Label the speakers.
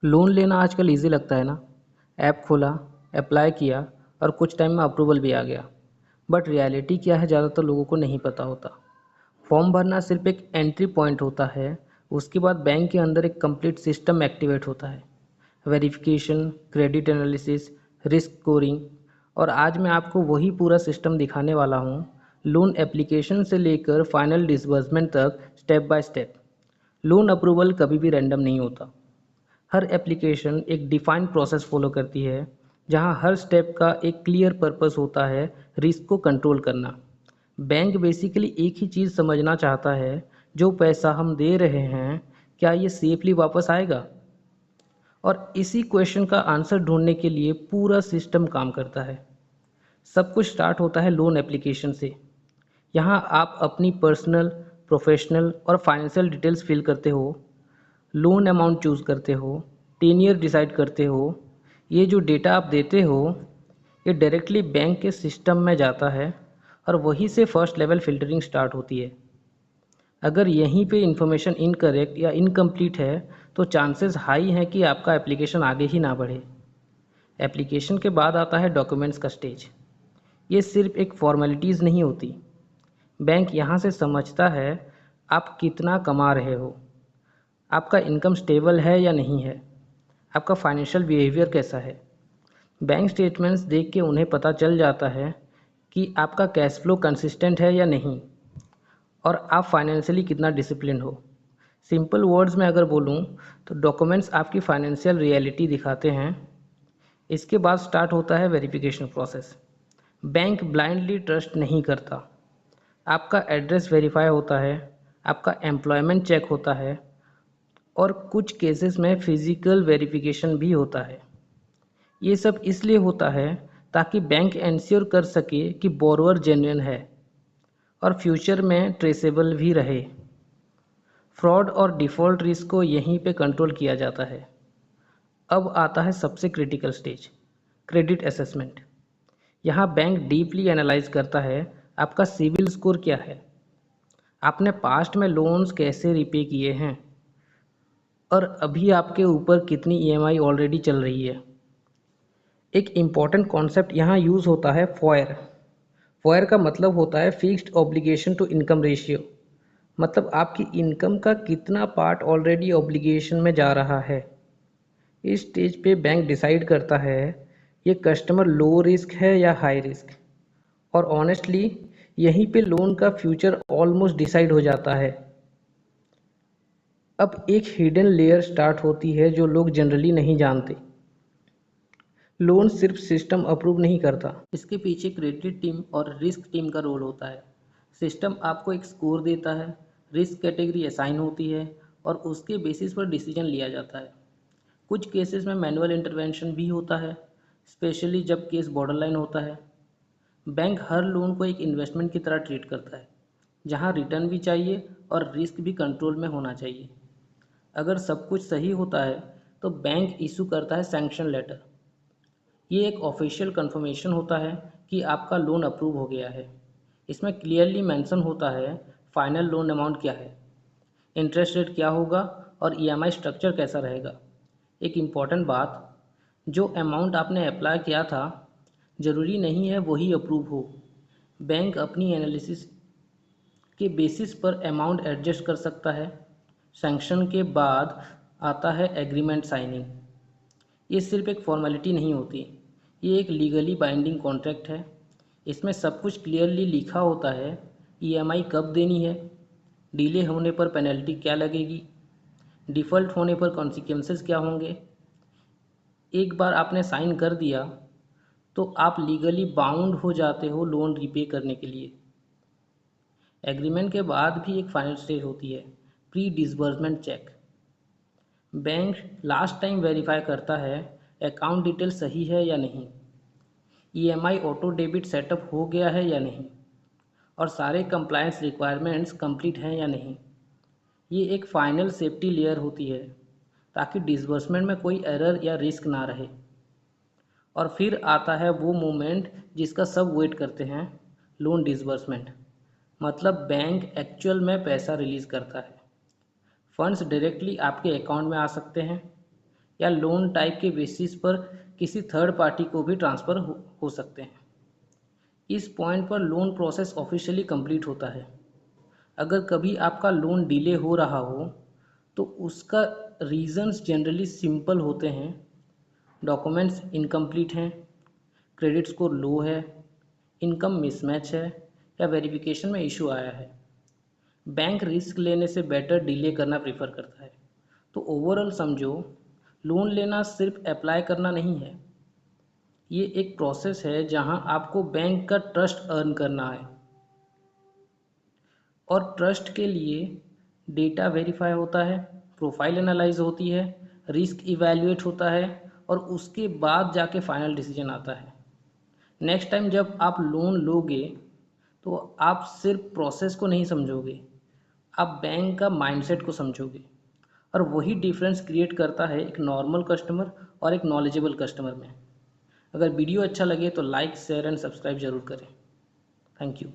Speaker 1: Loan लेना आजकल easy लगता है ना। ऐप खोला, अप्लाई किया और कुछ टाइम में अप्रूवल भी आ गया। बट रियलिटी क्या है ज़्यादातर लोगों को नहीं पता होता। फॉर्म भरना सिर्फ एक एंट्री पॉइंट होता है। उसके बाद बैंक के अंदर एक कंप्लीट सिस्टम एक्टिवेट होता है। Verification, credit analysis, risk scoring. और आज मैं आपको वही पूरा सिस्टम दिखाने वाला हूँ। लोन एप्लीकेशन से लेकर फाइनल डिसबर्समेंट तक, step by step. Loan approval कभी भी रैंडम नहीं होता। हर एप्लीकेशन एक डिफाइंड प्रोसेस फॉलो करती है, जहां हर स्टेप का एक क्लियर पर्पस होता है, रिस्क को कंट्रोल करना। बैंक बेसिकली एक ही चीज़ समझना चाहता है, जो पैसा हम दे रहे हैं क्या ये सेफली वापस आएगा। और इसी क्वेश्चन का आंसर ढूंढने के लिए पूरा सिस्टम काम करता है। सब कुछ स्टार्ट होता है लोन एप्लीकेशन से। यहाँ आप अपनी पर्सनल, प्रोफेशनल और फाइनेंशियल डिटेल्स फिल करते हो, लोन अमाउंट चूज़ करते हो, टेनियर डिसाइड करते हो। ये जो डेटा आप देते हो, ये डायरेक्टली बैंक के सिस्टम में जाता है और वहीं से फर्स्ट लेवल फ़िल्टरिंग स्टार्ट होती है। अगर यहीं पे इंफॉर्मेशन इनकरेक्ट या इनकम्प्लीट है, तो चांसेस हाई हैं कि आपका एप्लीकेशन आगे ही ना बढ़े। एप्लीकेशन के बाद आता है डॉक्यूमेंट्स का स्टेज। ये सिर्फ एक फॉर्मेलिटीज़ नहीं होती। बैंक यहाँ से समझता है आप कितना कमा रहे हो, आपका इनकम स्टेबल है या नहीं है, आपका फाइनेंशियल बिहेवियर कैसा है। बैंक स्टेटमेंट्स देख के उन्हें पता चल जाता है कि आपका कैश फ्लो कंसिस्टेंट है या नहीं, और आप फाइनेंशियली कितना डिसिप्लिन हो। सिंपल वर्ड्स में अगर बोलूँ, तो डॉक्यूमेंट्स आपकी फाइनेंशियल रियलिटी दिखाते हैं। इसके बाद स्टार्ट होता है verification process. Bank blindly trust नहीं करता। आपका एड्रेस वेरीफाई होता है, आपका एम्प्लॉयमेंट चेक होता है, और कुछ केसेस में फिजिकल वेरिफिकेशन भी होता है। ये सब इसलिए होता है ताकि बैंक इंश्योर कर सके कि बोरोअर जेन्युइन है और फ्यूचर में ट्रेसेबल भी रहे। फ्रॉड और डिफ़ॉल्ट रिस्क को यहीं पे कंट्रोल किया जाता है। अब आता है सबसे क्रिटिकल स्टेज, क्रेडिट असेसमेंट। यहाँ बैंक डीपली एनालाइज करता है आपका सिविल स्कोर क्या है, आपने पास्ट में लोन्स कैसे रिपे किए हैं, और अभी आपके ऊपर कितनी ईएमआई ऑलरेडी चल रही है। एक इम्पॉर्टेंट कॉन्सेप्ट यहाँ यूज़ होता है, फॉयर। फॉयर का मतलब होता है fixed obligation to income ratio. मतलब आपकी इनकम का कितना पार्ट ऑलरेडी ऑब्लिगेशन में जा रहा है। इस स्टेज पे बैंक डिसाइड करता है ये कस्टमर लो रिस्क है या हाई रिस्क। और ऑनेस्टली यहीं पे लोन का फ्यूचर ऑलमोस्ट डिसाइड हो जाता है। अब एक हिडन लेयर स्टार्ट होती है जो लोग जनरली नहीं जानते। लोन सिर्फ सिस्टम अप्रूव नहीं करता, इसके पीछे क्रेडिट टीम और रिस्क टीम का रोल होता है। सिस्टम आपको एक स्कोर देता है, रिस्क कैटेगरी असाइन होती है और उसके बेसिस पर डिसीजन लिया जाता है। कुछ केसेस में मैनुअल इंटरवेंशन भी होता है, स्पेशली जब केस बॉर्डरलाइन होता है। बैंक हर लोन को एक इन्वेस्टमेंट की तरह ट्रीट करता है, जहां रिटर्न भी चाहिए और रिस्क भी कंट्रोल में होना चाहिए। अगर सब कुछ सही होता है तो बैंक इशू करता है सैंक्शन लेटर। ये एक ऑफिशियल कंफर्मेशन होता है कि आपका लोन अप्रूव हो गया है। इसमें क्लियरली मेंशन होता है फाइनल लोन अमाउंट क्या है, इंटरेस्ट रेट क्या होगा और ईएमआई स्ट्रक्चर कैसा रहेगा। एक इम्पॉर्टेंट बात, जो अमाउंट आपने अप्लाई किया था ज़रूरी नहीं है वही अप्रूव हो। बैंक अपनी एनालिसिस के बेसिस पर अमाउंट एडजस्ट कर सकता है। सैंक्शन के बाद आता है एग्रीमेंट साइनिंग। ये सिर्फ एक फॉर्मेलिटी नहीं होती, ये एक लीगली बाइंडिंग कॉन्ट्रैक्ट है। इसमें सब कुछ क्लियरली लिखा होता है, ईएमआई कब देनी है, डिले होने पर पेनल्टी क्या लगेगी, डिफ़ॉल्ट होने पर कॉन्सिक्वेंसेस क्या होंगे। एक बार आपने साइन कर दिया तो आप लीगली बाउंड हो जाते हो लोन रीपे करने के लिए। एग्रीमेंट के बाद भी एक फाइनल स्टेज होती है, pre disbursement check. Bank last time verify करता है अकाउंट डिटेल सही है या नहीं, ईएमआई ऑटो डेबिट सेटअप हो गया है या नहीं, और सारे कंप्लायंस रिक्वायरमेंट्स कंप्लीट हैं या नहीं। ये एक फाइनल सेफ्टी लेयर होती है ताकि डिसबर्समेंट में कोई एरर या रिस्क ना रहे। और फिर आता है वो मोमेंट जिसका सब वेट करते हैं, लोन डिसबर्समेंट। मतलब बैंक एक्चुअल में पैसा रिलीज़ करता है। फंड्स डायरेक्टली आपके अकाउंट में आ सकते हैं, या लोन टाइप के बेसिस पर किसी थर्ड पार्टी को भी ट्रांसफ़र हो सकते हैं। इस पॉइंट पर लोन प्रोसेस ऑफिशियली कंप्लीट होता है। अगर कभी आपका लोन डिले हो रहा हो तो उसका रीज़न्स जनरली सिंपल होते हैं। डॉक्यूमेंट्स इनकम्प्लीट हैं, क्रेडिट स्कोर लो है, इनकम मिसमैच है या वेरिफिकेशन में इशू आया है। बैंक रिस्क लेने से बेटर डिले करना प्रेफर करता है। तो ओवरऑल समझो, लोन लेना सिर्फ अप्लाई करना नहीं है, ये एक प्रोसेस है जहां आपको बैंक का ट्रस्ट अर्न करना है। और ट्रस्ट के लिए डेटा वेरीफाई होता है, प्रोफाइल एनालाइज होती है, रिस्क इवैल्यूएट होता है और उसके बाद जाके फाइनल डिसीजन आता है। नेक्स्ट टाइम जब आप लोन लोगे तो आप सिर्फ प्रोसेस को नहीं समझोगे, आप बैंक का माइंडसेट को समझोगे। और वही डिफरेंस क्रिएट करता है एक नॉर्मल कस्टमर और एक नॉलेजेबल कस्टमर में। अगर वीडियो अच्छा लगे तो लाइक शेयर एंड सब्सक्राइब जरूर करें। Thank you.